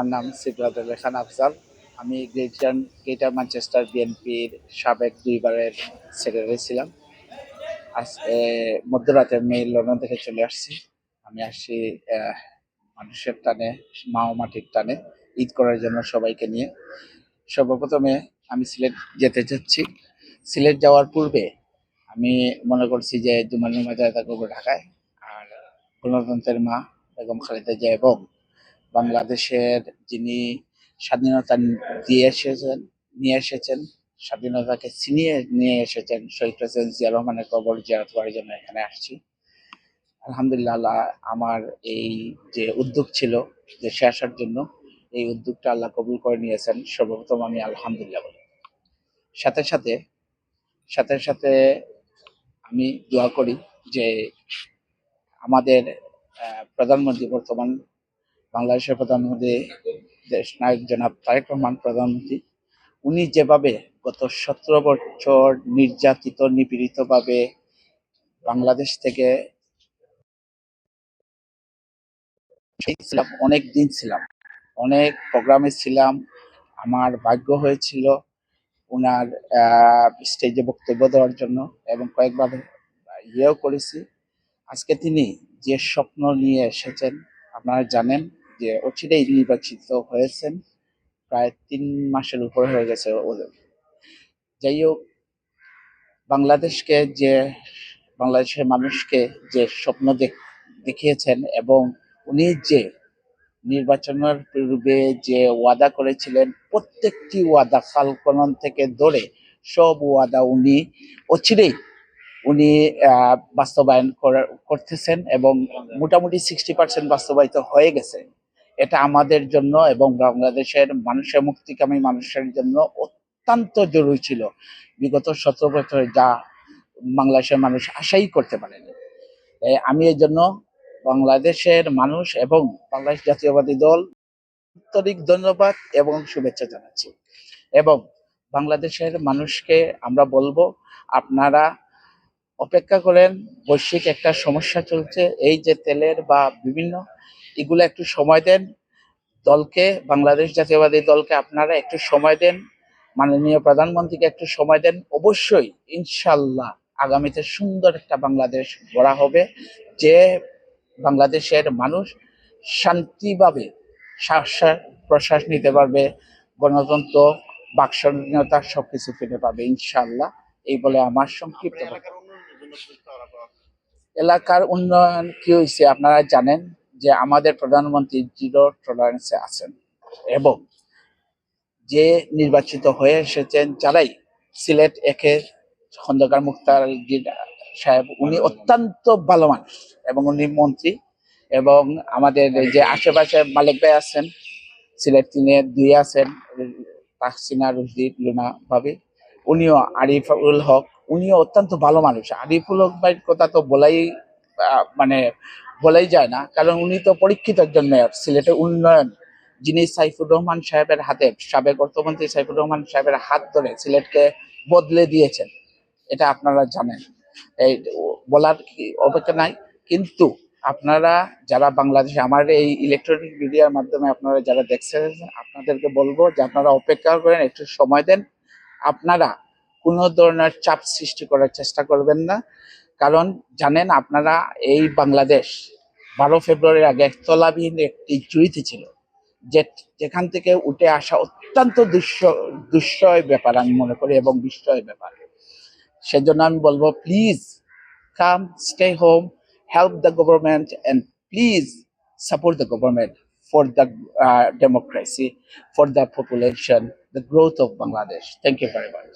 আমার নাম সিফাতুল খান আফজাল। আমি গ্রেটার ম্যানচেস্টার বিএনপির সাবেক 2বারের সেক্রেটারি ছিলাম। আজকে মধ্যরাতে আমি লন্ডন থেকে চলে আসছি। আমি আসছি মানুষের টানে, মা ও মাটির টানে ঈদ করার জন্য সবাইকে নিয়ে। সর্বপ্রথমে আমি সিলেট যেতে চাচ্ছি। সিলেট যাওয়ার পূর্বে আমি মনে করছি যে জুমার নামাজে আদায় করবো ঢাকায়। আর গণতন্ত্রের মা বেগম খালেদা জিয়া এবং বাংলাদেশের যিনি স্বাধীনতা নিয়ে এসেছেন, স্বাধীনতাকে ছিনিয়ে নিয়ে এসেছেন, শহীদ প্রেসিডেন্ট জিয়া রহমানের কবর জিয়ারত করার জন্য এখানে আসছি। আলহামদুলিল্লাহ, আল্লাহ আমার এই যে উদ্যোগ ছিল দেশে আসার জন্য, এই উদ্যোগটা আল্লাহ কবুল করে নিয়েছেন। সর্বপ্রথম আমি আলহামদুলিল্লাহ বলি। সাথে সাথে সাথে সাথে আমি দোয়া করি যে আমাদের প্রধানমন্ত্রী, বর্তমান বাংলাদেশের প্রধানমন্ত্রী দেশ নায়ক জনাব তারেক রহমান প্রধানমন্ত্রী, উনি যেভাবে গত 17 বছর নির্যাতিত নিপীড়িত ভাবে বাংলাদেশ থেকে ছিলাম, অনেক দিন ছিলাম, অনেক প্রোগ্রামে ছিলাম। আমার ভাগ্য হয়েছিল ওনার স্টেজে বক্তব্য দেওয়ার জন্য এবং কয়েকবার ইয়েও করেছি। আজকে তিনি যে স্বপ্ন নিয়ে এসেছেন, আপনারা জানেন যে অচিরেই নির্বাচিত হয়েছেন, প্রায় 3 মাসের উপরে হয়ে গেছে ওদের। যাই হোক, বাংলাদেশের মানুষকে যে স্বপ্ন দেখিয়েছেন এবং উনি যে নির্বাচনের পূর্বে যে ওয়াদা করেছিলেন, প্রত্যেকটি ওয়াদা খালকলন থেকে ধরে সব ওয়াদা উনি অচিরেই বাস্তবায়ন করতেছেন এবং মোটামুটি 60% বাস্তবায়িত হয়ে গেছে। এটা আমাদের জন্য এবং বাংলাদেশের মানুষের, মুক্তিকামী মানুষের জন্য অত্যন্ত জরুরি ছিল। বিগত 17 বছরে যা বাংলাদেশের মানুষ আশাই করতে পারেনি। আমি এই জন্য বাংলাদেশের মানুষ এবং বাংলাদেশ জাতীয়বাদী দল আন্তরিক ধন্যবাদ এবং শুভেচ্ছা জানাচ্ছি। এবং বাংলাদেশের মানুষকে আমরা বলবো, আপনারা অপেক্ষা করেন। বৈশ্বিক একটা সমস্যা চলছে, এই যে তেলের বা বিভিন্ন, এগুলো একটু সময় দেন দলকে, বাংলাদেশ জাতীয়বাদী দলকে আপনারা একটু সময় দেন, মাননীয় প্রধানমন্ত্রীকে একটু সময় দেন। অবশ্যই ইনশাল্লাহ আগামীতে সুন্দর একটা বাংলাদেশ গড়া হবে, যে বাংলাদেশের মানুষ শান্তিভাবে শ্বাস প্রশ্বাস নিতে পারবে, গণতন্ত্র, বাক স্বাধীনতা সবকিছু ফিরে পাবে ইনশাল্লাহ। এই বলে আমার সংক্ষিপ্ত এলাকার উন্নয়ন কি হয়েছে আপনারা জানেন যে আমাদের প্রধানমন্ত্রী জিরো টলারেন্সে আছেন এবং যে নির্বাচিত হয়ে এসেছেন যারাই, সিলেট একে খন্দকার মুখতার সাহেব, উনি অত্যন্ত ভালো মানুষ এবং উনি মন্ত্রী। এবং আমাদের যে আশেপাশে মালিক ভাই আছেন, সিলেট 3-2 আছেন, তাহসিনা রুজদি লুনা ভাবি, উনিও আরিফুল হক, উনিও অত্যন্ত ভালো মানুষ। আরিফুল হক ভাইয়ের কথা তো বলাই যায় না, কারণ উনি তো পরীক্ষিত একজন মেয়র। সিলেটের উন্নয়ন যিনি সাইফুর রহমান সাহেবের হাতে, সাবেক অর্থমন্ত্রী সাইফুর রহমান সাহেবের হাত ধরে সিলেটকে বদলে দিয়েছেন, এটা আপনারা জানেন, এই বলার কি অপেক্ষা নাই। কিন্তু আপনারা যারা বাংলাদেশে আমার এই ইলেকট্রনিক মিডিয়ার মাধ্যমে আপনারা যারা দেখছেন, আপনাদেরকে বলবো যে আপনারা অপেক্ষা করেন, একটু সময় দেন। আপনারা কোনো ধরনের চাপ সৃষ্টি করার চেষ্টা করবেন না, কারণ জানেন আপনারা এই বাংলাদেশ 12 ফেব্রুয়ারির আগে তলাবিহীন একটি জুড়িতে ছিল, যেখান থেকে উঠে আসা অত্যন্ত দুঃসয় ব্যাপার আমি মনে করি এবং বিস্ময় ব্যাপার। সেজন্য আমি বলবো, please come, stay home, help the government, and please support the government for the democracy, for the population, the growth of Bangladesh. Thank you very much.